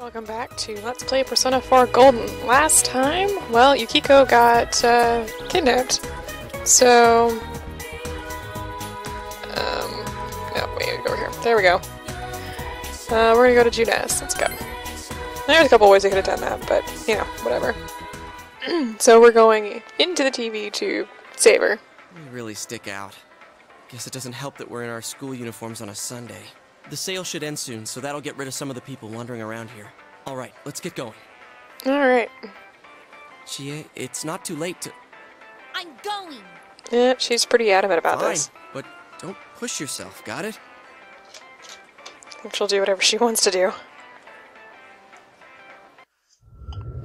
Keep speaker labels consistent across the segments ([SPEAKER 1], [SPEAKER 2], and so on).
[SPEAKER 1] Welcome back to Let's Play Persona 4 Golden. Last time, well, Yukiko got kidnapped. So, no, we gotta go over here. There we go. We're gonna go to Judas. Let's go. There's a couple ways I could have done that, but, you know, whatever. So we're going into the TV to save her.
[SPEAKER 2] We really stick out. Guess it doesn't help that we're in our school uniforms on a Sunday. The sale should end soon, so that'll get rid of some of the people wandering around here. Alright, let's get going.
[SPEAKER 1] Alright.
[SPEAKER 2] Chie, it's not too late to...
[SPEAKER 3] I'm going!
[SPEAKER 1] Yeah, she's pretty adamant about this.
[SPEAKER 2] But don't push yourself, got it?
[SPEAKER 1] I think she'll do whatever she wants to do.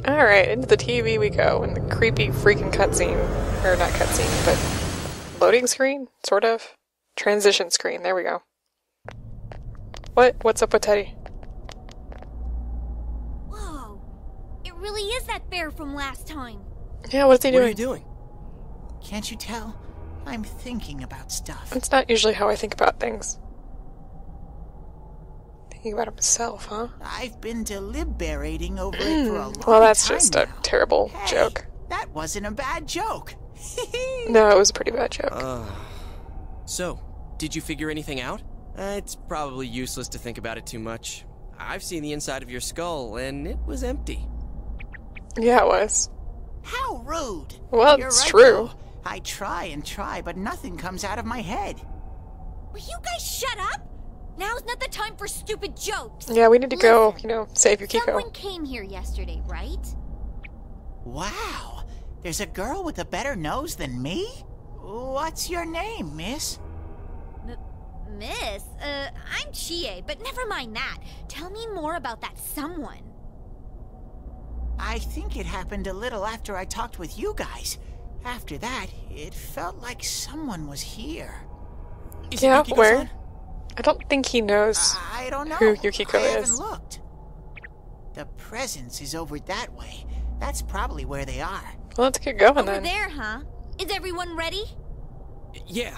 [SPEAKER 1] Alright, into the TV we go, in the creepy freaking cutscene. Or not cutscene, but loading screen? Sort of. Transition screen, there we go. What? What's up with Teddy?
[SPEAKER 3] Whoa! It really is that bear from last time.
[SPEAKER 1] Yeah, what's he doing?
[SPEAKER 2] What are you doing?
[SPEAKER 4] Can't you tell? I'm thinking about stuff.
[SPEAKER 1] That's not usually how I think about things. Thinking about himself, huh?
[SPEAKER 4] I've been deliberating over it for a long time.
[SPEAKER 1] Well, that's just a
[SPEAKER 4] now.
[SPEAKER 1] terrible
[SPEAKER 4] Hey,
[SPEAKER 1] joke.
[SPEAKER 4] That wasn't a bad joke.
[SPEAKER 1] No, it was a pretty bad joke.
[SPEAKER 2] So, did you figure anything out? It's probably useless to think about it too much. I've seen the inside of your skull, and it was empty.
[SPEAKER 1] Yeah, it was.
[SPEAKER 4] How rude.
[SPEAKER 1] Well,
[SPEAKER 4] You're
[SPEAKER 1] it's
[SPEAKER 4] right,
[SPEAKER 1] true.
[SPEAKER 4] though. I try and try, but nothing comes out of my head.
[SPEAKER 3] Will you guys shut up? Now's not the time for stupid jokes.
[SPEAKER 1] Yeah, we need to go,
[SPEAKER 3] Listen,
[SPEAKER 1] you know, save Yukiko.
[SPEAKER 3] Someone came here yesterday, right?
[SPEAKER 4] Wow. There's a girl with a better nose than me? What's your name, miss?
[SPEAKER 3] Miss? I'm Chie, but never mind that. Tell me more about that someone.
[SPEAKER 4] I think it happened a little after I talked with you guys. After that, it felt like someone was here.
[SPEAKER 2] Is it
[SPEAKER 1] Yeah,
[SPEAKER 2] Yukiko-san?
[SPEAKER 1] where? I don't think he knows
[SPEAKER 4] I don't know.
[SPEAKER 1] who Yukiko
[SPEAKER 4] I haven't
[SPEAKER 1] is.
[SPEAKER 4] looked. The presence is over that way. That's probably where they are.
[SPEAKER 1] Well, let's get going
[SPEAKER 3] Over
[SPEAKER 1] then.
[SPEAKER 3] there, huh? Is everyone ready?
[SPEAKER 2] Yeah.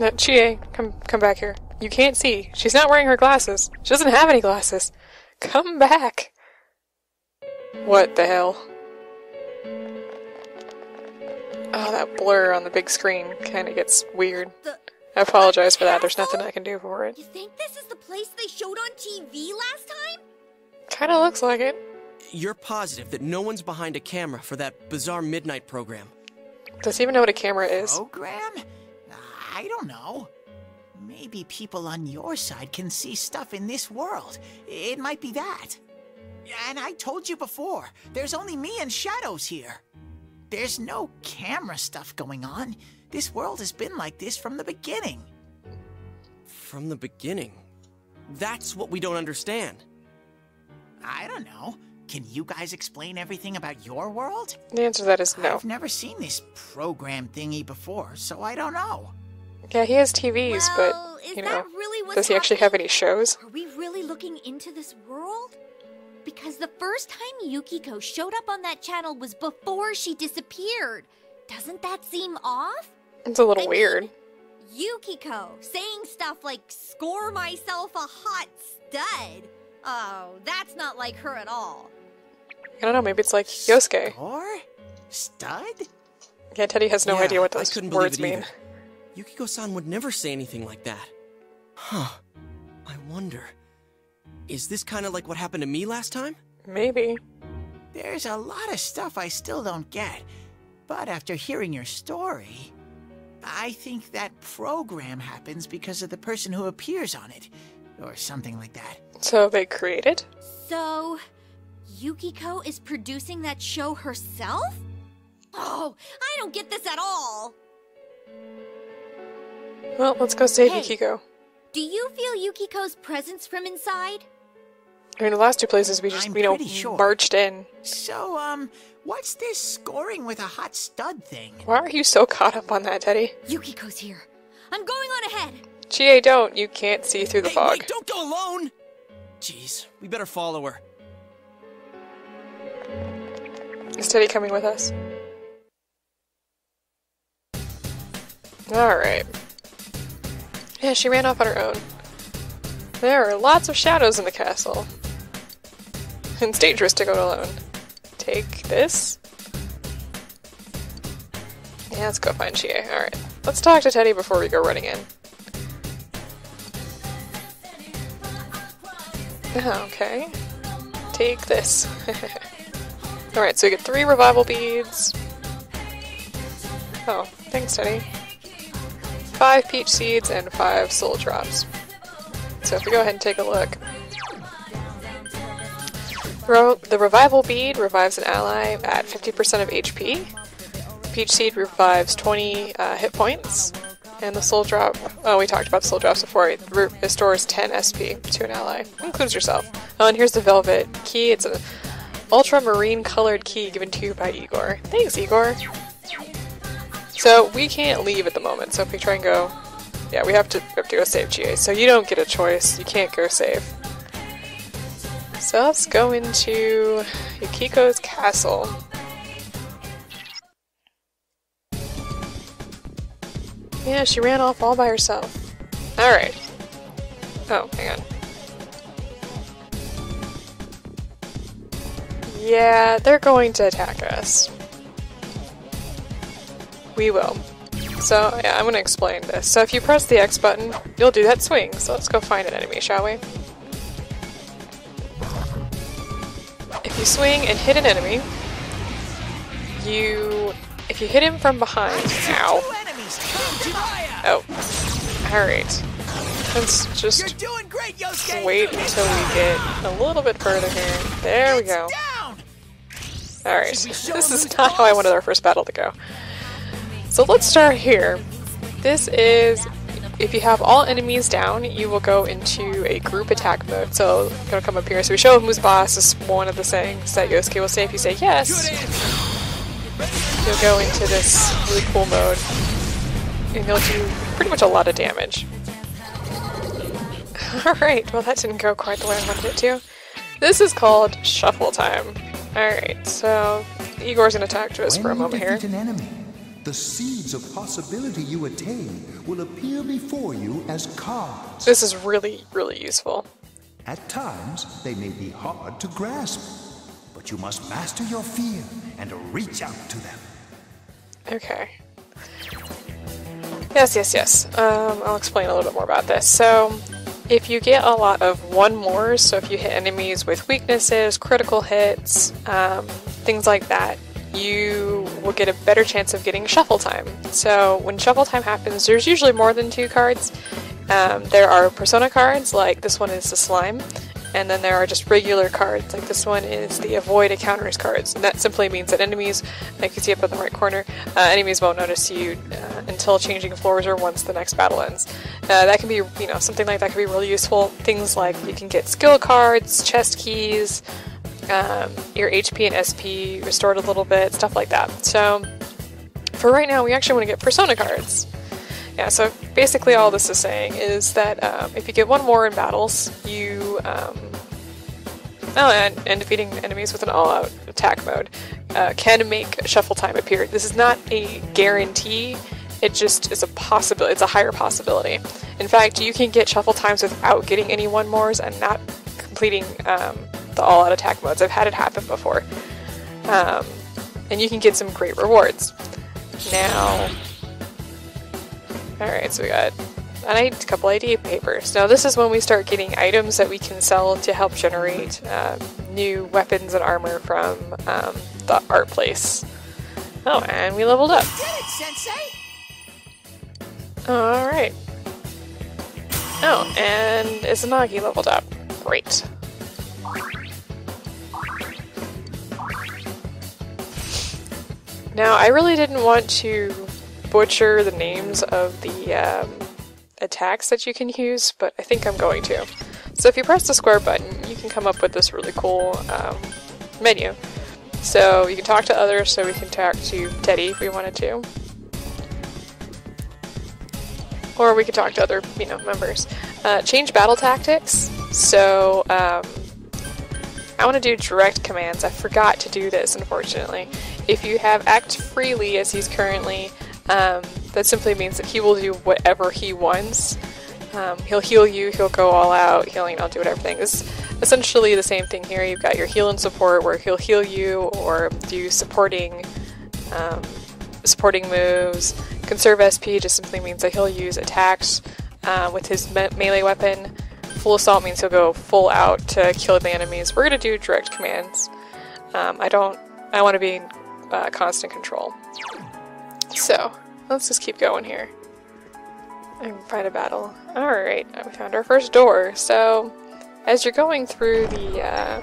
[SPEAKER 1] No, Chie, come back here. You can't see. She's not wearing her glasses. She doesn't have any glasses. Come back. What the hell? Oh, that blur on the big screen kind of gets weird. I apologize for that. There's nothing I can do for it.
[SPEAKER 3] You think this is the place they showed on TV last time?
[SPEAKER 1] Kind of looks like it.
[SPEAKER 2] You're positive that no one's behind a camera for that bizarre midnight program?
[SPEAKER 1] Does he even know what a camera is?
[SPEAKER 4] Program? I don't know. Maybe people on your side can see stuff in this world. It might be that. And I told you before, there's only me and Shadows here. There's no camera stuff going on. This world has been like this from the beginning.
[SPEAKER 2] From the beginning? That's what we don't understand.
[SPEAKER 4] I don't know. Can you guys explain everything about your world?
[SPEAKER 1] The answer to that is no.
[SPEAKER 4] I've never seen this program thingy before, so I don't know.
[SPEAKER 1] Yeah, he has TVs,
[SPEAKER 3] Well,
[SPEAKER 1] but,
[SPEAKER 3] is
[SPEAKER 1] you
[SPEAKER 3] that
[SPEAKER 1] know,
[SPEAKER 3] really what's
[SPEAKER 1] does he actually have any shows?
[SPEAKER 3] Are we really looking into this world? Because the first time Yukiko showed up on that channel was before she disappeared. Doesn't that seem off?
[SPEAKER 1] It's a little
[SPEAKER 3] I
[SPEAKER 1] weird.
[SPEAKER 3] mean, Yukiko saying stuff like, score myself a hot stud. Oh, that's not like her at all.
[SPEAKER 1] I don't know, maybe it's like Yosuke.
[SPEAKER 4] Or? Stud?
[SPEAKER 1] Yeah, Teddy has no
[SPEAKER 2] Yeah,
[SPEAKER 1] idea what
[SPEAKER 2] I
[SPEAKER 1] those
[SPEAKER 2] couldn't believe
[SPEAKER 1] words
[SPEAKER 2] it
[SPEAKER 1] mean.
[SPEAKER 2] either. Yukiko-san would never say anything like that. Huh. I wonder... Is this kind of like what happened to me last time?
[SPEAKER 1] Maybe.
[SPEAKER 4] There's a lot of stuff I still don't get. But after hearing your story, I think that program happens because of the person who appears on it. Or something like that.
[SPEAKER 1] So they created?
[SPEAKER 3] So, Yukiko is producing that show herself? Oh, I don't get this at all.
[SPEAKER 1] Well, let's go save
[SPEAKER 3] Hey.
[SPEAKER 1] Yukiko.
[SPEAKER 3] Do you feel Yukiko's presence from inside?
[SPEAKER 1] I mean, the last two places we just,
[SPEAKER 4] I'm
[SPEAKER 1] you know,
[SPEAKER 4] pretty sure.
[SPEAKER 1] marched in.
[SPEAKER 4] So, what's this scoring with a hot stud thing?
[SPEAKER 1] Why are you so caught up on that, Teddy?
[SPEAKER 3] Yukiko's here. I'm going on ahead.
[SPEAKER 1] Chie, don't. You can't see through the
[SPEAKER 2] Hey,
[SPEAKER 1] fog.
[SPEAKER 2] wait, don't go alone! Jeez, we better follow her.
[SPEAKER 1] Is Teddy coming with us? Alright. Yeah, she ran off on her own. There are lots of shadows in the castle. It's dangerous to go alone. Take this. Yeah, let's go find Chie. Alright. Let's talk to Teddy before we go running in. Okay. Take this. Alright, so we get 3 revival beads. Oh, thanks, Teddy. 5 peach seeds and 5 soul drops. So if we go ahead and take a look. The revival bead revives an ally at 50% of HP. The peach seed revives 20 hit points. And the soul drop, oh, we talked about the soul drops before. It restores 10 SP to an ally. Includes yourself. Oh, and here's the velvet key. It's an ultramarine colored key given to you by Igor. Thanks, Igor. So we can't leave at the moment. So if we try and go, yeah, we have to go save Chie. So you don't get a choice. You can't go save. So let's go into Yukiko's castle. Yeah, she ran off all by herself. Alright. Oh, hang on. Yeah, they're going to attack us. We will. So, yeah, I'm gonna explain this. So if you press the X button, you'll do that swing. So let's go find an enemy, shall we? If you swing and hit an enemy, if you hit him from behind, ow. Oh, alright. Let's just wait until we get a little bit further here. There we go. Alright, this is not how I wanted our first battle to go. So let's start here. This is, if you have all enemies down, you will go into a group attack mode. So I'm gonna come up here. So we show him who's boss is one of the sayings that Yosuke will say. If you say yes, you'll go into this really cool mode. And you'll do pretty much a lot of damage. Alright, well that didn't go quite the way I wanted it to. This is called Shuffle Time. Alright, so Igor's gonna talk to us for a moment here.
[SPEAKER 5] An enemy, the seeds of possibility you attain will appear before you as cards.
[SPEAKER 1] This is really, really useful.
[SPEAKER 5] At times, they may be hard to grasp, but you must master your fear and reach out to them.
[SPEAKER 1] Okay. Yes. I'll explain a little bit more about this. So, if you get a lot of 1-mores, so if you hit enemies with weaknesses, critical hits, things like that, you will get a better chance of getting shuffle time. So when shuffle time happens, there's usually more than 2 cards. There are persona cards, like this one is the slime, and then there are just regular cards, like this one is the avoid encounters cards, and that simply means that enemies, like you can see up in the right corner, enemies won't notice you until changing floors or once the next battle ends. That can be, something like that can be really useful. Things like you can get skill cards, chest keys, your HP and SP restored a little bit, stuff like that. So for right now, we actually want to get persona cards. Yeah, so basically all this is saying is that if you get 1 more in battles, you, and defeating enemies with an all-out attack mode, can make shuffle time appear. This is not a guarantee, it just is a possibility, it's a higher possibility. In fact, you can get shuffle times without getting any 1-mores and not completing the all-out attack modes. I've had it happen before. And you can get some great rewards. Now, alright, so we got a couple ID papers. Now this is when we start getting items that we can sell to help generate new weapons and armor from the art place. Oh, and we leveled up.
[SPEAKER 4] Did it, Sensei?
[SPEAKER 1] Alright. Oh, and Izanagi leveled up. Great. Now, I really didn't want to butcher the names of the attacks that you can use, but I think I'm going to. So if you press the square button, you can come up with this really cool menu. So you can talk to others, so we can talk to Teddy if we wanted to. Or we could talk to other, members. Change battle tactics. So, I want to do direct commands. I forgot to do this, unfortunately. If you have act freely, as he's currently, that simply means that he will do whatever he wants. He'll heal you, he'll go all out, he'll, do whatever thing. This essentially the same thing here. You've got your heal and support where he'll heal you or do supporting moves. Conserve SP just simply means that he'll use attacks with his melee weapon. Full assault means he'll go full out to kill the enemies. We're gonna do direct commands. I want to be in constant control. So let's just keep going here and fight a battle. Alright, we found our first door. So as you're going through the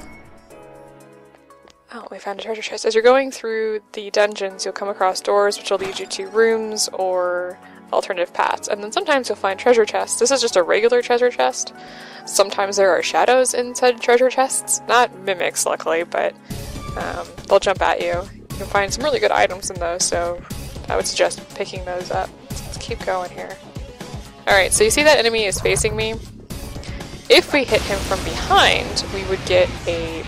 [SPEAKER 1] we found a treasure chest. As you're going through the dungeons, you'll come across doors which will lead you to rooms or alternative paths. And then sometimes you'll find treasure chests. This is just a regular treasure chest. Sometimes there are shadows inside treasure chests. Not mimics, luckily, but they'll jump at you. You can find some really good items in those, so I would suggest picking those up. Let's keep going here. Alright, so you see that enemy is facing me. If we hit him from behind, we would get a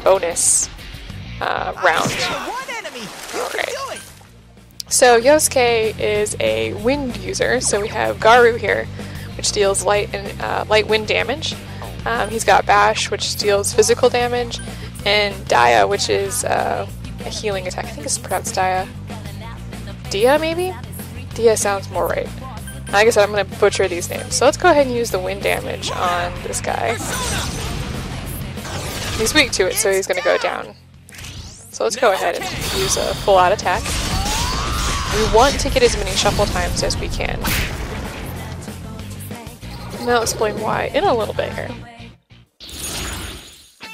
[SPEAKER 1] bonus round. Alright. So Yosuke is a wind user, so we have Garu here, which deals light wind damage. He's got Bash, which deals physical damage, and Dia, which is a healing attack. I think it's pronounced Dia. Dia, maybe? Dia sounds more right. Like I said, I'm going to butcher these names. So let's go ahead and use the wind damage on this guy. He's weak to it, so he's going to go down. So let's go ahead and use a full-out attack. We want to get as many shuffle times as we can. And I'll explain why in a little bit here.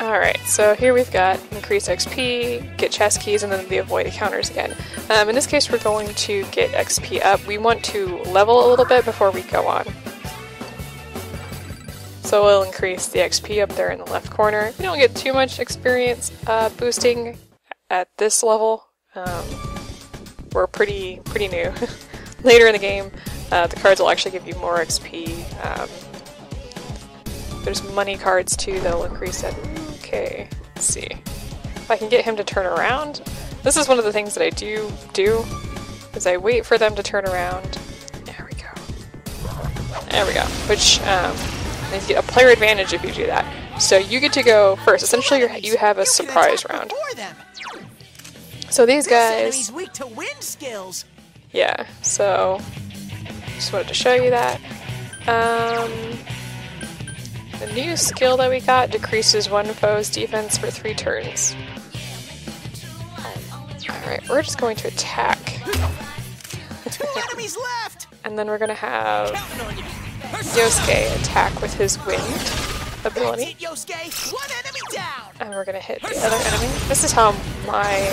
[SPEAKER 1] Alright, so here we've got increase XP, get chest keys, and then the avoid encounters again. In this case, we're going to get XP up. We want to level a little bit before we go on. So we'll increase the XP up there in the left corner. We don't get too much experience boosting at this level. We're pretty new. Later in the game, the cards will actually give you more XP. There's money cards too that'll increase that. Okay, let's see. If I can get him to turn around. This is one of the things that I do, is I wait for them to turn around. There we go. There we go. Which, you get a player advantage if you do that. So you get to go first. Essentially, you have a surprise round. So these guys...
[SPEAKER 4] weak to wind skills.
[SPEAKER 1] Yeah, so... just wanted to show you that. The new skill that we got decreases one foe's defense for 3 turns. Alright, we're just going to attack.
[SPEAKER 4] 2 enemies left!
[SPEAKER 1] And then we're going to have Yosuke attack with his wind ability.
[SPEAKER 4] Yosuke, 1 enemy down!
[SPEAKER 1] And we're going to hit the other enemy. This is how my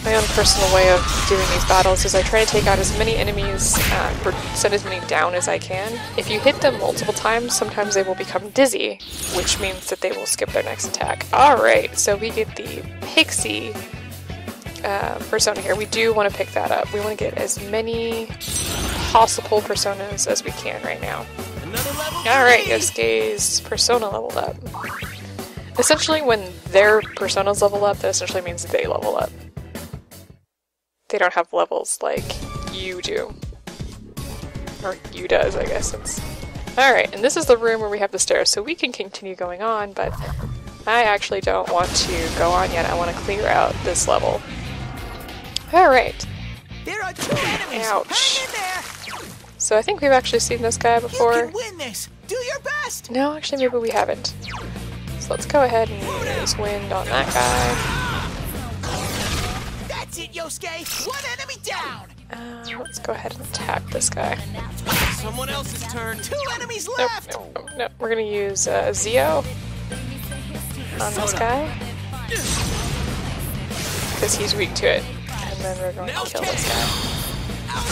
[SPEAKER 1] own personal way of doing these battles is I try to take out as many enemies, or send as many down as I can. If you hit them multiple times, sometimes they will become dizzy, which means that they will skip their next attack. Alright, so we get the Pixie persona here. We do want to pick that up. We want to get as many possible personas as we can right now. Alright, Yosuke's persona leveled up. Essentially, when their personas level up, that essentially means they level up. They don't have levels like you do. Or you does, I guess. Alright, and this is the room where we have the stairs, so we can continue going on, but I actually don't want to go on yet. I want to clear out this level. Alright.
[SPEAKER 4] There are 2 enemies.
[SPEAKER 1] Ouch.
[SPEAKER 4] Hang in there.
[SPEAKER 1] So I think we've actually seen this guy before.
[SPEAKER 4] You can win this. Do your best.
[SPEAKER 1] No, actually maybe we haven't. So let's go ahead and use wind on that guy.
[SPEAKER 4] That's it, Yosuke! 1 enemy down!
[SPEAKER 1] Let's go ahead and attack this guy.
[SPEAKER 2] Someone else's turn.
[SPEAKER 4] 2 enemies left!
[SPEAKER 1] Nope. We're gonna use Zio on this guy. Because he's weak to it. And then we're going to kill this guy.
[SPEAKER 2] Out of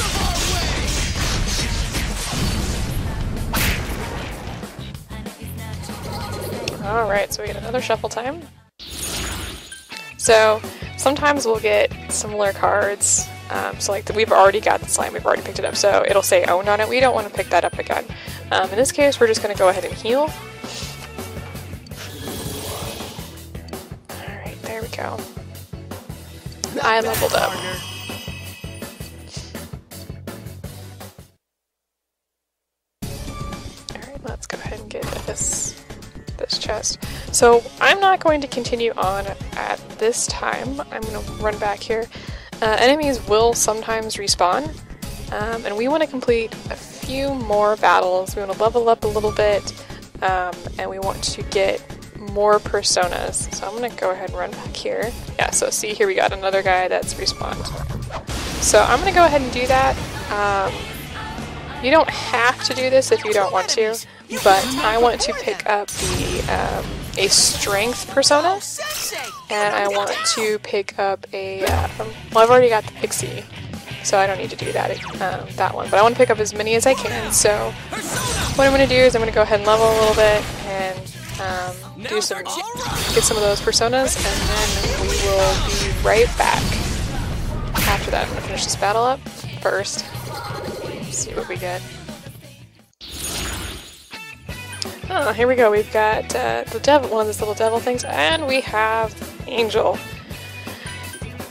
[SPEAKER 2] our way!
[SPEAKER 1] Alright, so we get another shuffle time. So, sometimes we'll get similar cards. So like, we've already got the slime, we've already picked it up, so it'll say owned on it. We don't want to pick that up again. In this case, we're just going to go ahead and heal. Alright, there we go. I leveled up. Alright, let's this chest. So I'm not going to continue on at this time. I'm going to run back here. Enemies will sometimes respawn, and we want to complete a few more battles. We want to level up a little bit, and we want to get more personas. So I'm going to go ahead and run back here. Yeah, so see, here we got another guy that's respawned. So I'm going to go ahead and do that. You don't have to do this if you don't want to, but I want to pick up a strength persona, and I want to pick up a, well, I've already got the pixie, so I don't need to do that one, but I want to pick up as many as I can. So what I'm going to do is I'm going to go ahead and level a little bit and get some of those personas, and then we will be right back after that. I'm going to finish this battle up first. See what we get. Oh, here we go. We've got the devil, one of those little devil things, and we have Angel.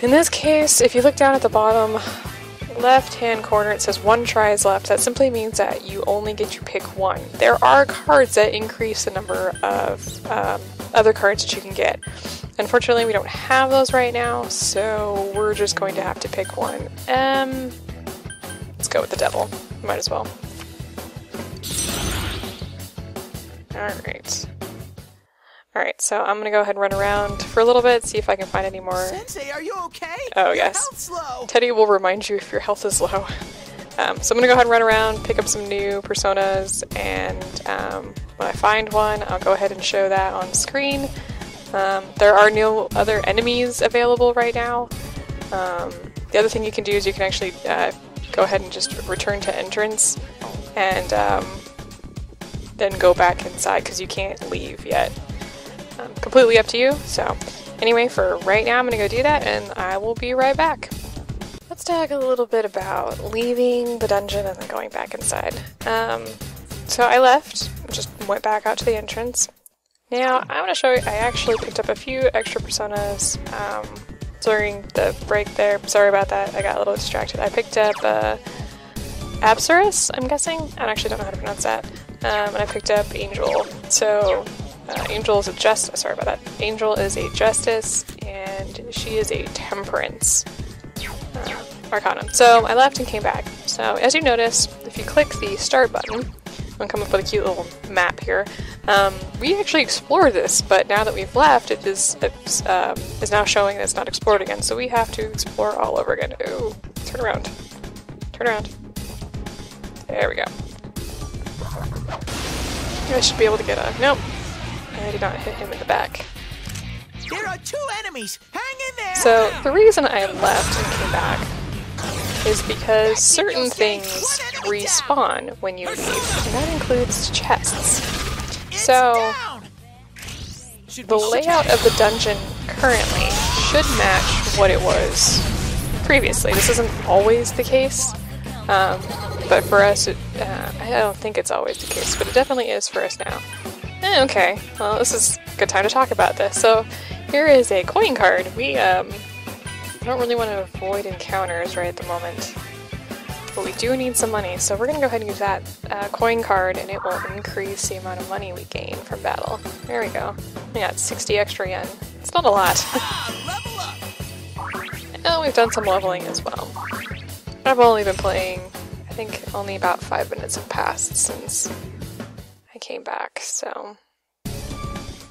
[SPEAKER 1] In this case, if you look down at the bottom left-hand corner, it says 1 try is left. That simply means that you only get to pick one. There are cards that increase the number of other cards that you can get. Unfortunately, we don't have those right now, so we're just going to have to pick one. Let's go with the devil. Might as well. Alright, so I'm gonna go ahead and run around for a little bit, see if I can find any more.
[SPEAKER 4] Sensei, are you okay?
[SPEAKER 1] Oh,
[SPEAKER 4] Your
[SPEAKER 1] yes.
[SPEAKER 4] health's low.
[SPEAKER 1] Teddy will remind you if your health is low. So I'm gonna go ahead and run around, pick up some new personas, and when I find one, I'll go ahead and show that on screen. There are no other enemies available right now. The other thing you can do is you can actually go ahead and just return to entrance and then go back inside because you can't leave yet. Completely up to you. So anyway, for right now I'm gonna go do that and I will be right back. Let's talk a little bit about leaving the dungeon and then going back inside. So I left, just went back out to the entrance. Now I want to show you, I actually picked up a few extra personas during the break there. Sorry about that, I got a little distracted. I picked up Absurus, I'm guessing? I actually don't know how to pronounce that. And I picked up Angel. So Angel is a Angel is a justice, and she is a temperance arcanum. So I left and came back. So as you notice, if you click the start button, I'll come up with a cute little map here. We actually explored this, but now that we've left, it is now showing that it's not explored again. So we have to explore all over again. Ooh, turn around. Turn around. There we go. I should be able to get a... Nope. I did not hit him in the back.
[SPEAKER 4] There are 2 enemies! Hang in there!
[SPEAKER 1] So, the reason I left and came back is because certain things respawn when you leave, and that includes chests. So, the layout of the dungeon currently should match what it was previously. This isn't always the case, but for us, I don't think it's always the case, but it definitely is for us now. Okay, well, this is a good time to talk about this. So, here is a coin card. We don't really want to avoid encounters right at the moment, but we do need some money, so we're going to go ahead and use that coin card, and it will increase the amount of money we gain from battle. There we go. We got 60 extra yen. It's not a lot. And we've done some leveling as well. I've only been playing, I think only about 5 minutes have passed since I came back, so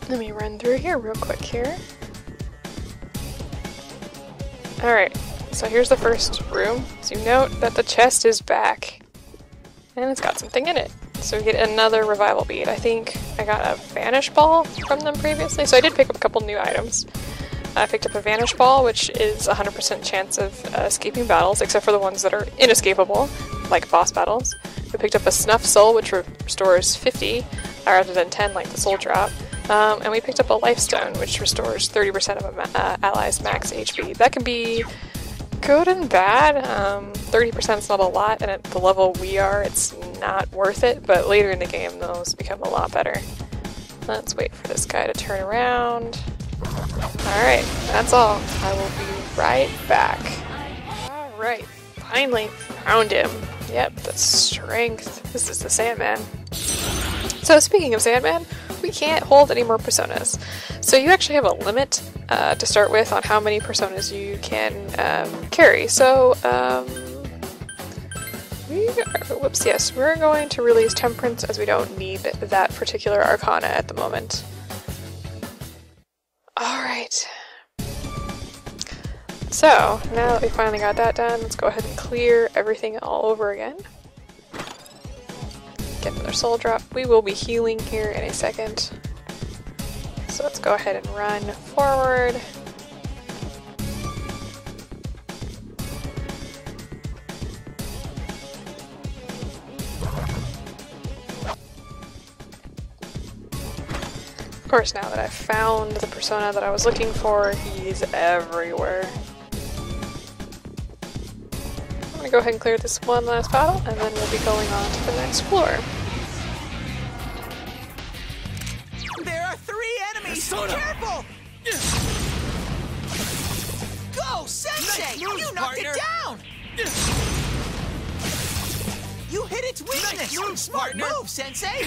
[SPEAKER 1] let me run through here real quick here. Alright, so here's the first room. So you note that the chest is back, and it's got something in it. So we get another revival bead. I think I got a vanish ball from them previously, so I did pick up a couple new items. I picked up a vanish ball, which is 100% chance of escaping battles, except for the ones that are inescapable, like boss battles. We picked up a snuff soul, which restores 50, rather than 10 like the soul drop. And we picked up a life stone, which restores 30% of an ally's max HP. That can be good and bad. 30% is not a lot, and at the level we are, it's not worth it, but later in the game, those become a lot better. Let's wait for this guy to turn around. Alright, that's all. I will be right back. Alright, finally found him. Yep, the strength. This is the Sandman. So speaking of Sandman, we can't hold any more personas. So you actually have a limit to start with on how many personas you can carry. So we're going to release Temperance as we don't need that particular arcana at the moment. Alright. So, now that we finally got that done, let's go ahead and clear everything all over again. Get another soul drop. We will be healing here in a second. So let's go ahead and run forward. Of course, now that I've found the persona that I was looking for, he's everywhere. I'm gonna go ahead and clear this one last battle, and then we'll be going on to the next floor.
[SPEAKER 4] There are 3 enemies! Careful! Go, Sensei!
[SPEAKER 2] Nice moves,
[SPEAKER 4] You knocked
[SPEAKER 2] partner.
[SPEAKER 4] it down! You hit its weakness!
[SPEAKER 2] Nice moves,
[SPEAKER 4] Smart
[SPEAKER 2] partner.
[SPEAKER 4] move, Sensei!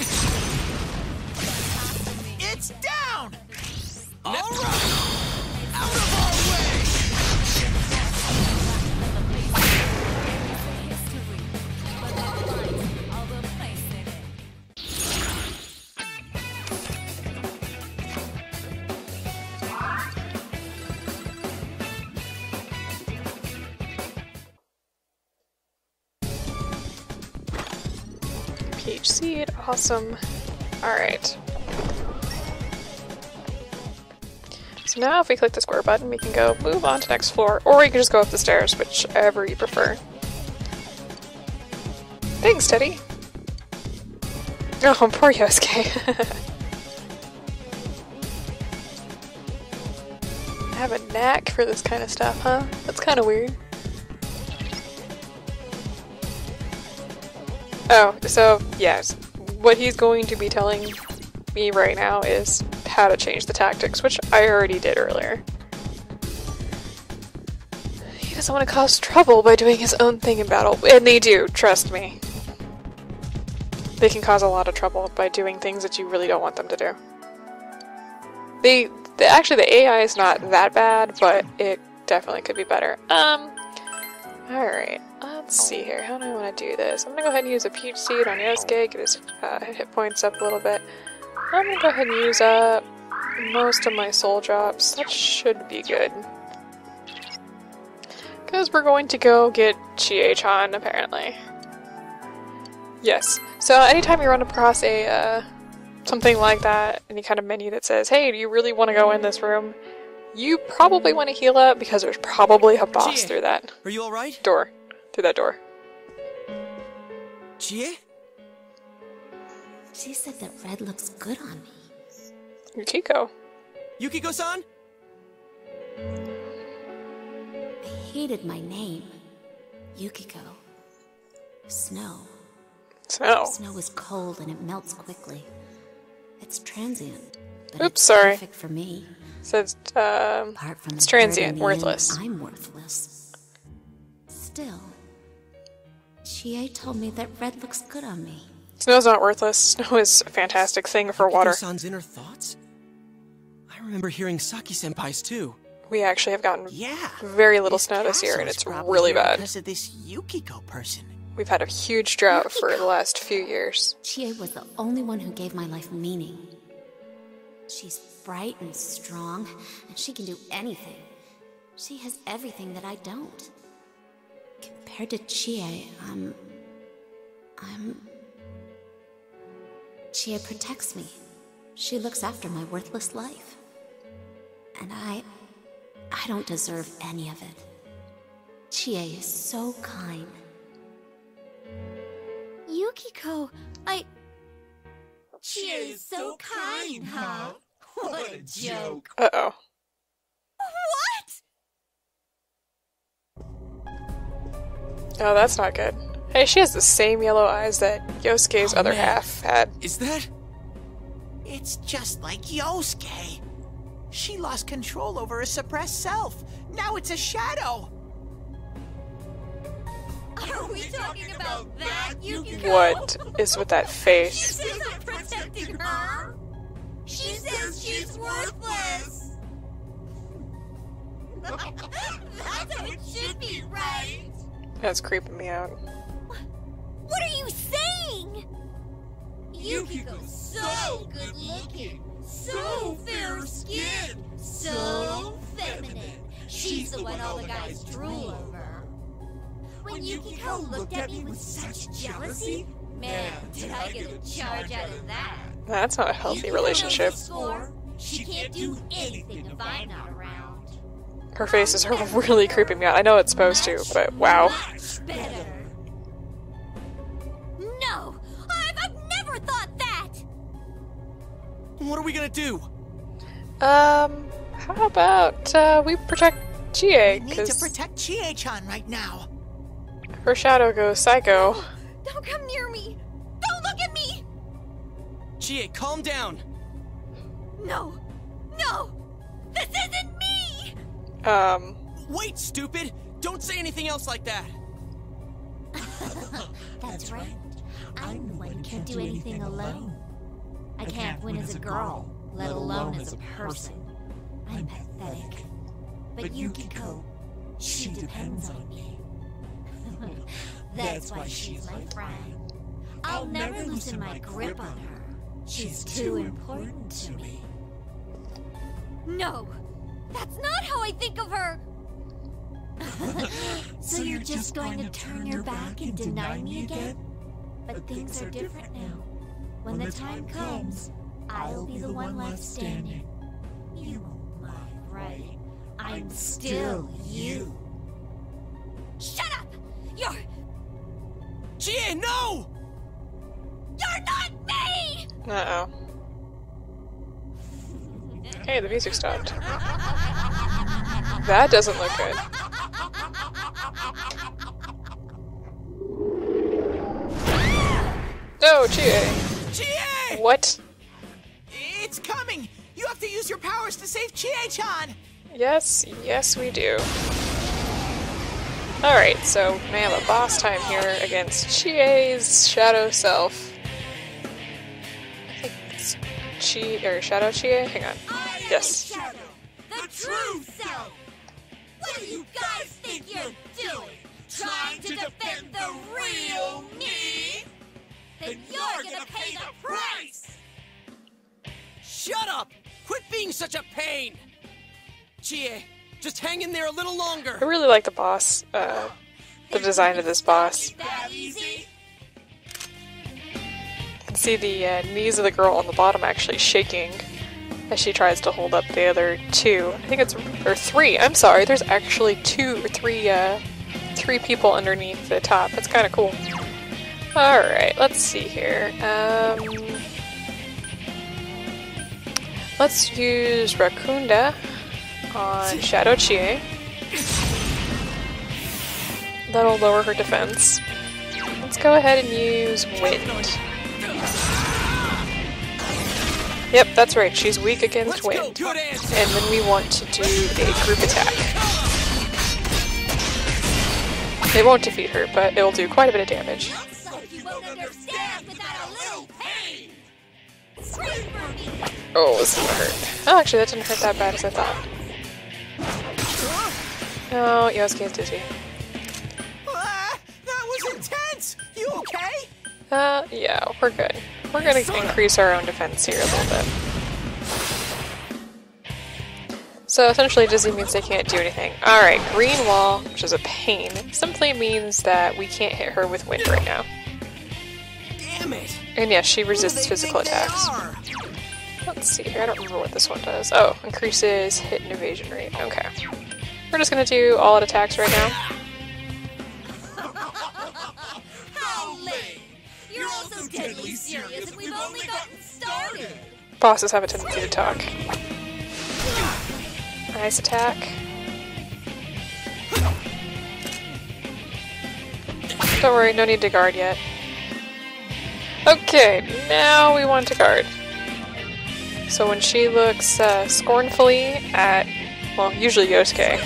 [SPEAKER 4] It's down!
[SPEAKER 2] All right! Out of our way!
[SPEAKER 1] Peach seed, awesome. Alright. So now if we click the square button, we can go move on to next floor, or we can just go up the stairs, whichever you prefer. Thanks, Teddy! Oh, poor Yosuke. I have a knack for this kind of stuff, huh? That's kind of weird. Oh, so, yes. What he's going to be telling me right now is how to change the tactics, which I already did earlier. He doesn't want to cause trouble by doing his own thing in battle, and they do, trust me. They can cause a lot of trouble by doing things that you really don't want them to do. Actually, the AI is not that bad, but it definitely could be better. Alright, let's see here. How do I want to do this? I'm gonna go ahead and use a peach seed on Yosuke, get his hit points up a little bit. I'm gonna go ahead and use up most of my soul drops. That should be good. Because we're going to go get Chie-chan, apparently. Yes. So anytime you run across a something like that, any kind of menu that says, hey, do you really want to go in this room? You probably want to heal up because there's probably a boss
[SPEAKER 2] Chie,
[SPEAKER 1] through that
[SPEAKER 2] Are you alright?
[SPEAKER 1] door. Through that door.
[SPEAKER 2] Chie?
[SPEAKER 3] She said that red looks good on me.
[SPEAKER 1] Yukiko.
[SPEAKER 2] Yukiko-san?
[SPEAKER 3] I hated my name. Yukiko. Snow.
[SPEAKER 1] Snow.
[SPEAKER 3] Snow is cold and it melts quickly. It's transient. But
[SPEAKER 1] Oops,
[SPEAKER 3] it's
[SPEAKER 1] sorry.
[SPEAKER 3] perfect for me.
[SPEAKER 1] Says,
[SPEAKER 3] Apart from
[SPEAKER 1] it's
[SPEAKER 3] the bird
[SPEAKER 1] transient,
[SPEAKER 3] in the
[SPEAKER 1] worthless.
[SPEAKER 3] end, I'm worthless. Still, Chie told me that red looks good on me.
[SPEAKER 1] Snow's not worthless. Snow is a fantastic thing for water.
[SPEAKER 2] Yukiko-san's inner thoughts? I remember hearing Saki-senpai's too.
[SPEAKER 1] We actually have gotten
[SPEAKER 4] Yeah.
[SPEAKER 1] very little snow this year, and
[SPEAKER 4] castle's
[SPEAKER 1] it's
[SPEAKER 4] probably
[SPEAKER 1] really
[SPEAKER 4] here
[SPEAKER 1] bad.
[SPEAKER 4] Because of this Yukiko person.
[SPEAKER 1] We've had a huge drought for the last few years.
[SPEAKER 3] Chie was the only one who gave my life meaning. She's bright and strong, and she can do anything. She has everything that I don't. Compared to Chie, Chie protects me. She looks after my worthless life. And I don't deserve any of it. Chie is so kind.
[SPEAKER 6] Yukiko, Chie is so kind, huh? What a joke.
[SPEAKER 1] Uh-oh.
[SPEAKER 6] What?
[SPEAKER 1] Oh, that's not good. Hey, she has the same yellow eyes that Yosuke's other
[SPEAKER 2] man.
[SPEAKER 1] half had.
[SPEAKER 2] Is that?
[SPEAKER 4] It's just like Yosuke. She lost control over a suppressed self. Now it's a shadow.
[SPEAKER 3] Are we talking about that, Yukiko?
[SPEAKER 1] What is with that face?
[SPEAKER 3] This isn't protecting her. She says she's worthless. That's how it should be, right?
[SPEAKER 1] That's creeping me out.
[SPEAKER 3] What are you saying? Yukiko's so good looking, so fair skinned, so feminine. She's the one all the guys drool over. When Yukiko looked at me with such jealousy, man, did I get a charge out of that.
[SPEAKER 1] That's not a healthy relationship.
[SPEAKER 3] She can't do anything if I'm not around.
[SPEAKER 1] Her faces are really creeping me out. I know it's supposed to, but wow.
[SPEAKER 3] Much better. No! I've never thought that!
[SPEAKER 2] What are we gonna do?
[SPEAKER 1] How about, we protect Chie,
[SPEAKER 4] We need to
[SPEAKER 1] because
[SPEAKER 4] protect Chie-chan right now.
[SPEAKER 1] her shadow goes psycho.
[SPEAKER 3] Don't come near me! Don't look at me!
[SPEAKER 2] Chie, calm down.
[SPEAKER 3] No! No! This isn't me!
[SPEAKER 2] Wait, stupid! Don't say anything else like that.
[SPEAKER 3] That's right. I'm the one who can't do anything alone. I can't win as a girl, let alone as a person. I'm pathetic. But Yukiko, she depends on me. That's why she's my friend. I'll never loosen my grip on her. She's too important to me. No! That's not how I think of her! So you're just going to turn your back and deny me again? But things are different now. When the time comes, I'll be the one left standing. You won't mind, right? I'm still you. Shut up! You're
[SPEAKER 2] Chie, no!
[SPEAKER 3] not me!
[SPEAKER 1] Uh-oh. Hey, the music stopped. That doesn't look good. No, Chie!
[SPEAKER 4] Chie!
[SPEAKER 1] What?
[SPEAKER 4] It's coming! You have to use your powers to save Chie-chan!
[SPEAKER 1] Yes, yes we do. Alright, so we may have a boss time here against Chie's shadow self. I think it's Chie, or Shadow Chie? Hang on. Yes.
[SPEAKER 3] Shadow, the true self! What do you guys think you're doing? Trying to defend the real me? Then you're gonna pay the price!
[SPEAKER 2] Shut up! Quit being such a pain! Chie, just hang in there a little longer.
[SPEAKER 1] I really like the boss, the design of this boss.
[SPEAKER 3] That easy?
[SPEAKER 1] You can see the knees of the girl on the bottom actually shaking as she tries to hold up the other two. I think it's, or three, I'm sorry, there's actually three people underneath the top. That's kind of cool. Alright, let's see here. Let's use Rakunda on Shadow Chie. That'll lower her defense. Let's go ahead and use Wind. Yep, that's right, she's weak against Wind.
[SPEAKER 2] Good answer.
[SPEAKER 1] And then we want to do a group attack. It won't defeat her, but it will do quite a bit of damage.
[SPEAKER 3] Looks like you won't understand without a little pain! Scream for me!
[SPEAKER 1] Oh, this is gonna hurt. Oh, actually, that didn't hurt that bad as I thought. Oh, Yosuke's dizzy.
[SPEAKER 4] That was intense! You okay?
[SPEAKER 1] Yeah, we're good. We're gonna increase our own defense here a little bit. So essentially dizzy means they can't do anything. Alright, green wall, which is a pain, simply means that we can't hit her with wind right now.
[SPEAKER 2] Damn it!
[SPEAKER 1] And yes, she resists
[SPEAKER 2] Who do they
[SPEAKER 1] physical
[SPEAKER 2] think they
[SPEAKER 1] attacks.
[SPEAKER 2] are?
[SPEAKER 1] Let's see here, I don't remember what this one does. Oh, increases hit and evasion rate. Okay. We're just gonna do all out attacks right now.
[SPEAKER 3] How lame! You're also deadly serious and we've only gotten started!
[SPEAKER 1] Bosses have a tendency to talk. Nice attack. Don't worry, no need to guard yet. Okay, now we want to guard. So when she looks scornfully at, well, usually Yosuke,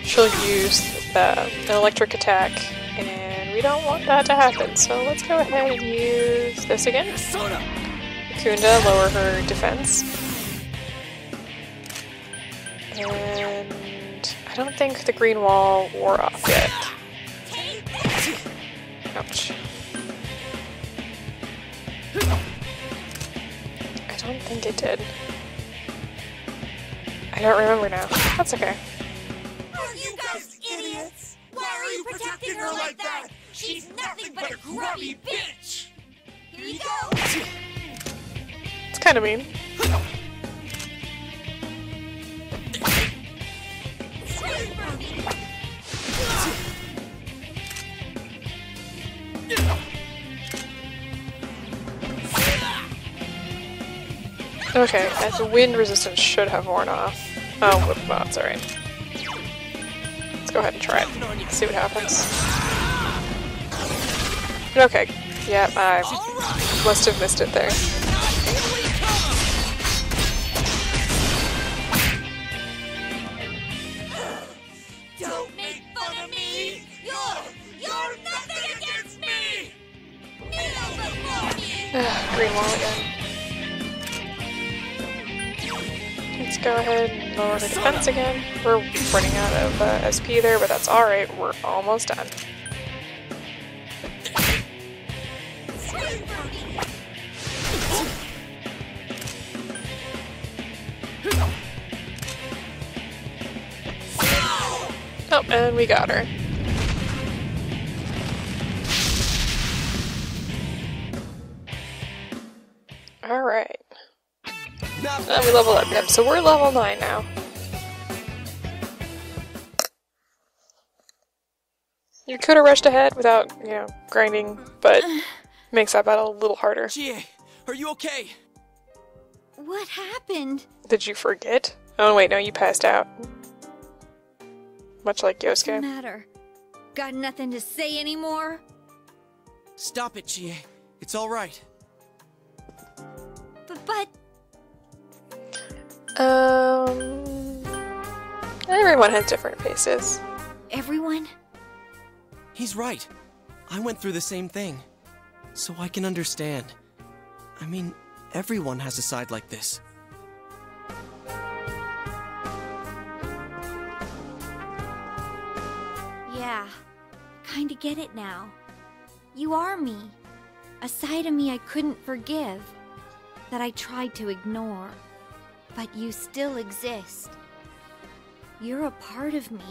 [SPEAKER 1] she'll use an electric attack and we don't want that to happen, so let's go ahead and use this again. Kunda, lower her defense. And I don't think the green wall wore off yet. Ouch. I don't think it did. I don't remember now. That's okay.
[SPEAKER 6] Are you guys idiots? Why are you protecting her like that? She's nothing but a grubby bitch! Here you go!
[SPEAKER 1] It's kind of mean. Okay, and the wind resistance should have worn off. Oh, well, it's alright. Let's go ahead and try it. See what happens. Okay, yeah, I must have missed it there.
[SPEAKER 6] Don't make fun of me! You're nothing against me! Kneel before me!
[SPEAKER 1] Green wall again. Let's go ahead and lower the defense again. We're running out of SP there, but that's alright. We're almost done. Oh, and we got her. Alright. And we level up. Yep, so we're level 9 now. You could have rushed ahead without, you know, grinding, but makes that battle a little harder.
[SPEAKER 2] Chie, are you okay?
[SPEAKER 3] What happened?
[SPEAKER 1] Did you forget? Oh wait, no, you passed out. Much like
[SPEAKER 3] What's the
[SPEAKER 1] Yosuke.
[SPEAKER 3] matter? Got nothing to say anymore?
[SPEAKER 2] Stop it, Chie. It's all right.
[SPEAKER 3] But
[SPEAKER 1] Everyone has different faces.
[SPEAKER 3] everyone?
[SPEAKER 2] He's right. I went through the same thing. So I can understand. I mean, everyone has a side like this.
[SPEAKER 3] Yeah, kinda get it now. You are me. A side of me I couldn't forgive. That I tried to ignore. But you still exist. You're a part of me.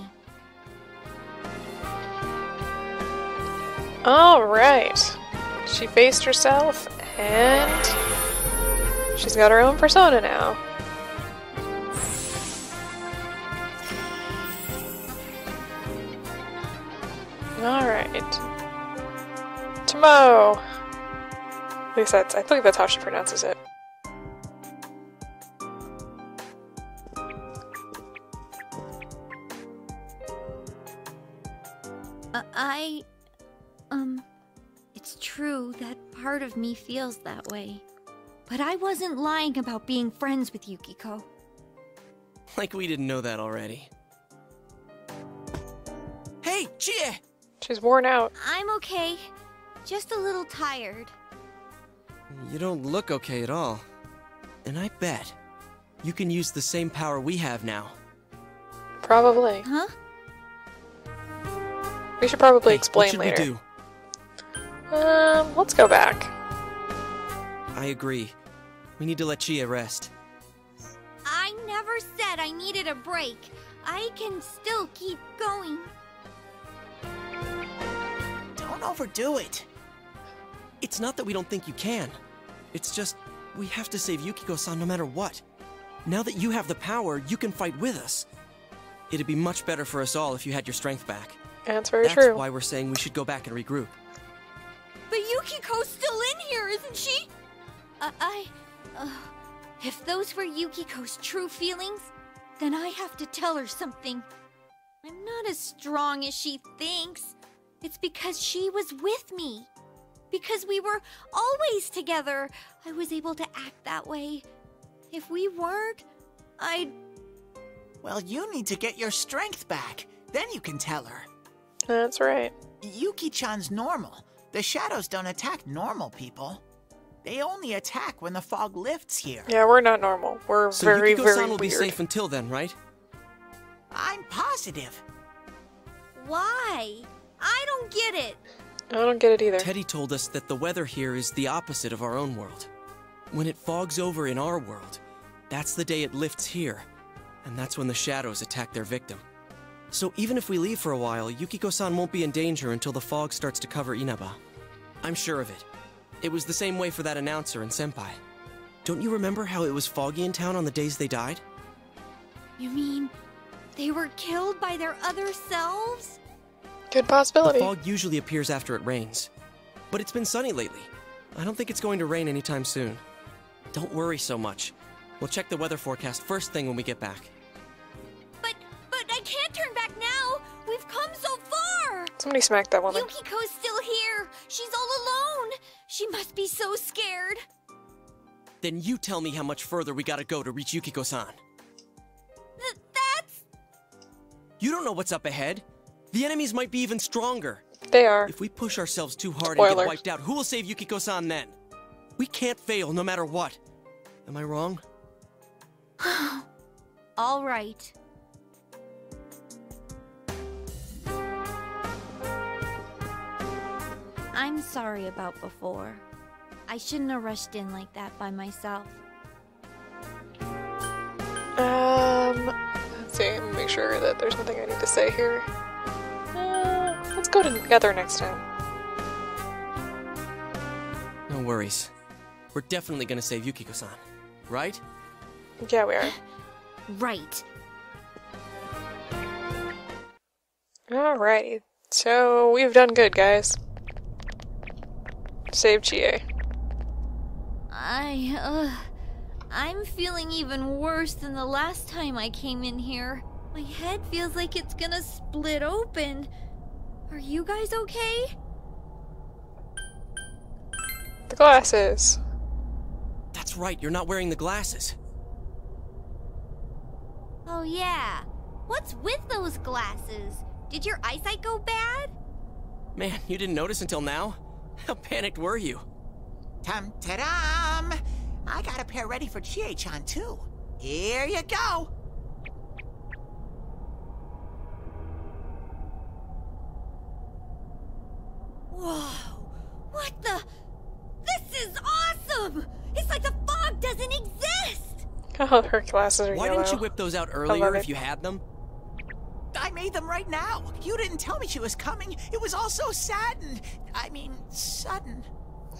[SPEAKER 1] Alright. She faced herself, and she's got her own persona now. Alright. Tomo! At least I think that's how she pronounces it.
[SPEAKER 3] It's true that part of me feels that way. But I wasn't lying about being friends with Yukiko.
[SPEAKER 2] Like we didn't know that already. Hey, Chie!
[SPEAKER 1] She's worn out.
[SPEAKER 3] I'm okay. Just a little tired.
[SPEAKER 2] You don't look okay at all. And I bet you can use the same power we have now.
[SPEAKER 1] Probably.
[SPEAKER 3] Huh?
[SPEAKER 1] We should probably
[SPEAKER 2] Hey,
[SPEAKER 1] explain
[SPEAKER 2] what should
[SPEAKER 1] later.
[SPEAKER 2] we do?
[SPEAKER 1] Let's go back.
[SPEAKER 2] I agree. We need to let Chie rest.
[SPEAKER 3] I never said I needed a break. I can still keep going.
[SPEAKER 4] Don't overdo it.
[SPEAKER 2] It's not that we don't think you can. It's just, we have to save Yukiko-san no matter what. Now that you have the power, you can fight with us. It'd be much better for us all if you had your strength back.
[SPEAKER 1] That's very
[SPEAKER 2] That's
[SPEAKER 1] true.
[SPEAKER 2] why we're saying we should go back and regroup.
[SPEAKER 3] But Yukiko's still in here, isn't she? If those were Yukiko's true feelings, then I have to tell her something. I'm not as strong as she thinks. It's because she was with me. Because we were always together, I was able to act that way. If we weren't, I'd...
[SPEAKER 4] Well, you need to get your strength back. Then you can tell her.
[SPEAKER 1] That's right.
[SPEAKER 4] Yuki-chan's normal. The shadows don't attack normal people. They only attack when the fog lifts here.
[SPEAKER 1] Yeah, we're not normal. We're
[SPEAKER 2] So
[SPEAKER 1] very,
[SPEAKER 2] Yukiko-san
[SPEAKER 1] very
[SPEAKER 2] will be
[SPEAKER 1] weird.
[SPEAKER 2] safe until then, right?
[SPEAKER 4] I'm positive.
[SPEAKER 6] Why? I don't get it.
[SPEAKER 1] I don't get it either.
[SPEAKER 2] Teddy told us that the weather here is the opposite of our own world. When it fogs over in our world, that's the day it lifts here, and that's when the shadows attack their victim. So even if we leave for a while, Yukiko-san won't be in danger until the fog starts to cover Inaba. I'm sure of it. It was the same way for that announcer and Senpai. Don't you remember how it was foggy in town on the days they died?
[SPEAKER 6] You mean they were killed by their other selves?
[SPEAKER 1] Good
[SPEAKER 2] The
[SPEAKER 1] possibility.
[SPEAKER 2] fog usually appears after it rains. But it's been sunny lately. I don't think it's going to rain anytime soon. Don't worry so much. We'll check the weather forecast first thing when we get back.
[SPEAKER 6] But I can't turn back now. We've come so far.
[SPEAKER 1] Somebody smacked that woman.
[SPEAKER 6] Yukiko's still here. She's all alone. She must be so scared.
[SPEAKER 2] Then you tell me how much further we gotta go to reach Yukiko-san.
[SPEAKER 6] That's...
[SPEAKER 2] You don't know what's up ahead. The enemies might be even stronger.
[SPEAKER 1] They are.
[SPEAKER 2] If we push ourselves too hard and
[SPEAKER 1] Spoiler.
[SPEAKER 2] get wiped out, who will save Yukiko-san then? We can't fail no matter what. Am I wrong?
[SPEAKER 6] all right. I'm sorry about before. I shouldn't have rushed in like that by myself.
[SPEAKER 1] Let's see. Let me make sure that there's nothing I need to say here. Let's go together next time.
[SPEAKER 2] No worries. We're definitely gonna save Yukiko-san, right?
[SPEAKER 1] Yeah, we are.
[SPEAKER 6] Right.
[SPEAKER 1] Alrighty. So, we've done good, guys. Save Chie.
[SPEAKER 6] I'm feeling even worse than the last time I came in here. My head feels like it's gonna split open. Are you guys okay?
[SPEAKER 1] The glasses.
[SPEAKER 2] That's right, you're not wearing the glasses.
[SPEAKER 6] Oh yeah. What's with those glasses? Did your eyesight go bad?
[SPEAKER 2] Man, you didn't notice until now? How panicked were you?
[SPEAKER 4] Tum-ta-dum! I got a pair ready for Chie-chan, too. Here you go!
[SPEAKER 6] Whoa! What the? This is awesome! It's like the fog doesn't exist!
[SPEAKER 1] Oh, her glasses are
[SPEAKER 2] Why
[SPEAKER 1] yellow.
[SPEAKER 2] didn't you whip those out
[SPEAKER 1] love
[SPEAKER 2] earlier
[SPEAKER 1] it.
[SPEAKER 2] if you had them?
[SPEAKER 4] I made them right now. You didn't tell me she was coming. It was all so sudden.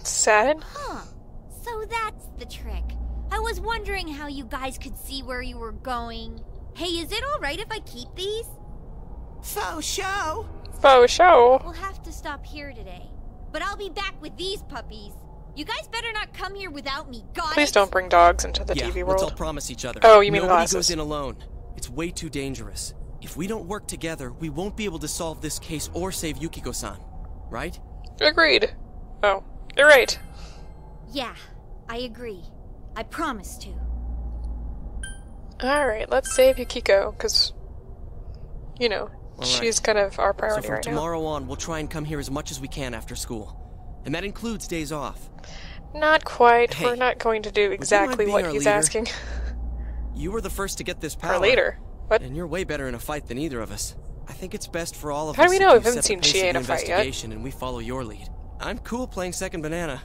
[SPEAKER 1] Sad?
[SPEAKER 6] Huh. So that's the trick. I was wondering how you guys could see where you were going. Hey, is it alright if I keep these?
[SPEAKER 4] Faux show.
[SPEAKER 1] Faux show.
[SPEAKER 6] We'll have to stop here today. But I'll be back with these puppies. You guys better not come here without me, got
[SPEAKER 1] Please
[SPEAKER 6] it?
[SPEAKER 1] don't bring dogs into the
[SPEAKER 2] Yeah,
[SPEAKER 1] TV
[SPEAKER 2] let's all
[SPEAKER 1] world.
[SPEAKER 2] promise each other.
[SPEAKER 1] Oh, you mean
[SPEAKER 2] Nobody
[SPEAKER 1] glasses.
[SPEAKER 2] goes in alone. It's way too dangerous. If we don't work together, we won't be able to solve this case or save Yukiko-san. Right?
[SPEAKER 1] Agreed. Oh, you're right.
[SPEAKER 6] Yeah, I agree. I promise to.
[SPEAKER 1] Alright, let's save Yukiko, because, you know,
[SPEAKER 2] right.
[SPEAKER 1] she's kind of our
[SPEAKER 2] So
[SPEAKER 1] priority
[SPEAKER 2] from
[SPEAKER 1] right now.
[SPEAKER 2] tomorrow on, we'll try and come here as much as we can after school. And that includes days off.
[SPEAKER 1] Not quite.
[SPEAKER 2] Hey,
[SPEAKER 1] We're not going to do exactly
[SPEAKER 2] being
[SPEAKER 1] what
[SPEAKER 2] our
[SPEAKER 1] he's
[SPEAKER 2] leader?
[SPEAKER 1] asking.
[SPEAKER 2] You were the first to get this power.
[SPEAKER 1] Our leader. What?
[SPEAKER 2] And you're way better in a fight than either of us. I think it's best for all of
[SPEAKER 1] How
[SPEAKER 2] us
[SPEAKER 1] do we
[SPEAKER 2] if
[SPEAKER 1] know?
[SPEAKER 2] you
[SPEAKER 1] We haven't
[SPEAKER 2] set the
[SPEAKER 1] seen
[SPEAKER 2] pace
[SPEAKER 1] Chie
[SPEAKER 2] of
[SPEAKER 1] in
[SPEAKER 2] the
[SPEAKER 1] a fight yet.
[SPEAKER 2] investigation and we follow your lead. I'm cool playing second banana.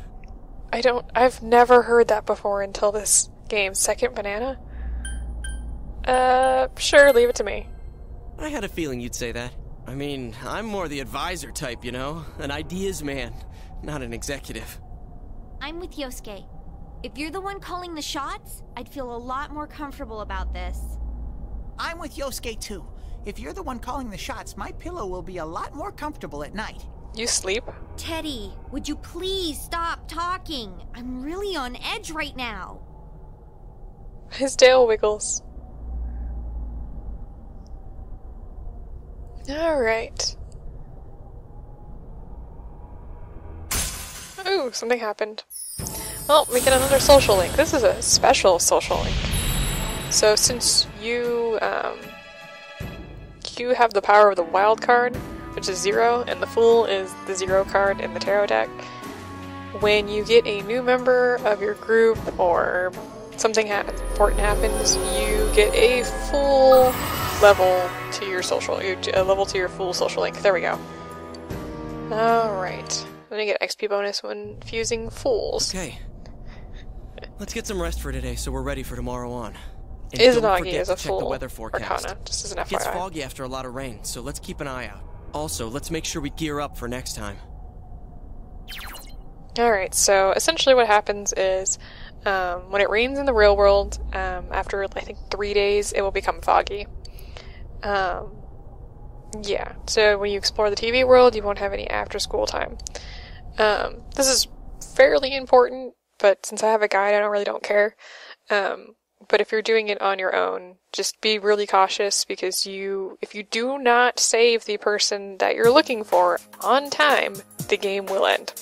[SPEAKER 1] I've never heard that before until this game. Second banana? Sure, leave it to me.
[SPEAKER 2] I had a feeling you'd say that. I mean, I'm more the advisor type, you know? An ideas man, not an executive.
[SPEAKER 6] I'm with Yosuke. If you're the one calling the shots, I'd feel a lot more comfortable about this.
[SPEAKER 4] I'm with Yosuke, too. If you're the one calling the shots, my pillow will be a lot more comfortable at night.
[SPEAKER 1] You sleep?
[SPEAKER 6] Teddy, would you please stop talking? I'm really on edge right now.
[SPEAKER 1] His tail wiggles. Alright. Ooh, something happened. Well, we get another social link. This is a special social link. So since you have the power of the wild card, which is 0, and the Fool is the 0 card in the tarot deck. When you get a new member of your group or something important happens, you get a full level to your social, a level to your full social link. There we go. Alright. I'm gonna get XP bonus when fusing Fools.
[SPEAKER 2] Okay. Let's get some rest for today so we're ready for tomorrow on. And
[SPEAKER 1] Izanagi
[SPEAKER 2] don't forget
[SPEAKER 1] is a
[SPEAKER 2] to check the
[SPEAKER 1] full
[SPEAKER 2] weather forecast.
[SPEAKER 1] arcana, just as an
[SPEAKER 2] It gets
[SPEAKER 1] FYI.
[SPEAKER 2] foggy after a lot of rain, so let's keep an eye out. Also, let's make sure we gear up for next time.
[SPEAKER 1] Alright, so essentially what happens is when it rains in the real world, after I think 3 days, it will become foggy. Yeah, so when you explore the TV world, you won't have any after school time. This is fairly important, but since I have a guide, I don't care. But if you're doing it on your own, just be really cautious, because if you do not save the person that you're looking for on time, the game will end.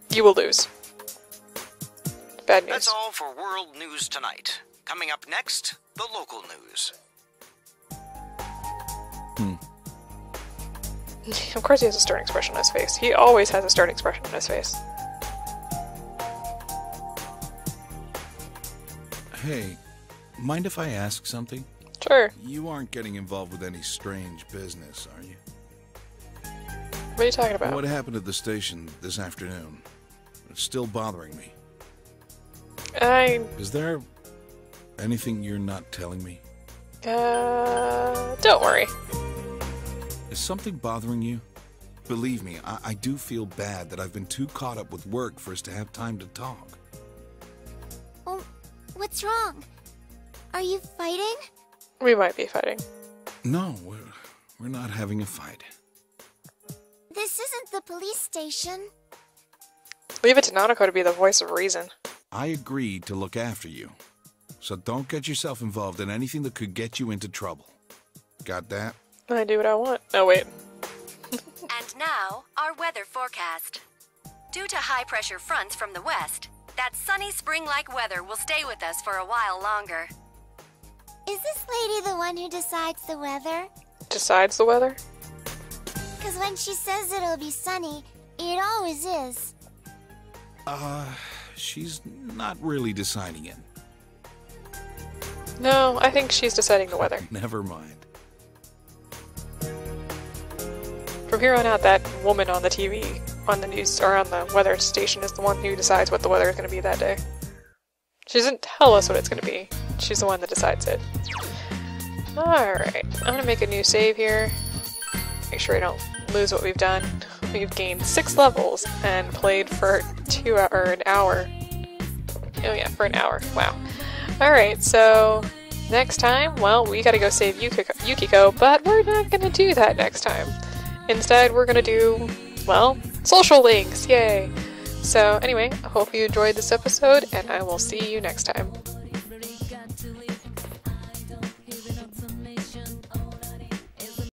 [SPEAKER 1] You will lose. Bad news.
[SPEAKER 7] That's all for World News Tonight. Coming up next, the local news.
[SPEAKER 1] Of course he has a stern expression on his face. He always has a stern expression on his face.
[SPEAKER 8] Hey, mind if I ask something?
[SPEAKER 1] Sure.
[SPEAKER 8] You aren't getting involved with any strange business, are you?
[SPEAKER 1] What are you talking about?
[SPEAKER 8] What happened at the station this afternoon? It's still bothering me. Is there anything you're not telling me?
[SPEAKER 1] Don't worry.
[SPEAKER 8] Is something bothering you? Believe me, I do feel bad that I've been too caught up with work for us to have time to talk.
[SPEAKER 3] Oh, what's wrong? Are you fighting?
[SPEAKER 1] We might be fighting.
[SPEAKER 8] No, we're not having a fight.
[SPEAKER 3] This isn't the police station.
[SPEAKER 1] Leave it to Nanako to be the voice of reason.
[SPEAKER 8] I agreed to look after you, so don't get yourself involved in anything that could get you into trouble. Got that?
[SPEAKER 1] I do what I want. Oh, wait.
[SPEAKER 9] And now, our weather forecast. Due to high-pressure fronts from the west, that sunny spring-like weather will stay with us for a while longer.
[SPEAKER 3] Is this lady the one who decides the weather?
[SPEAKER 1] Decides the weather?
[SPEAKER 3] Because when she says it'll be sunny, it always is.
[SPEAKER 8] She's not really deciding it.
[SPEAKER 1] No, I think she's deciding the weather.
[SPEAKER 8] Never mind.
[SPEAKER 1] From here on out, that woman on the TV, on the news, or on the weather station is the one who decides what the weather is going to be that day. She doesn't tell us what it's going to be. She's the one that decides it. Alright, I'm going to make a new save here. Make sure I don't lose what we've done. We've gained 6 levels and played for an hour. Oh yeah, for an hour. Wow. Alright, so next time, well, we gotta go save Yukiko, but we're not gonna do that next time. Instead, we're gonna do, well, social links, yay! So anyway, I hope you enjoyed this episode, and I will see you next time.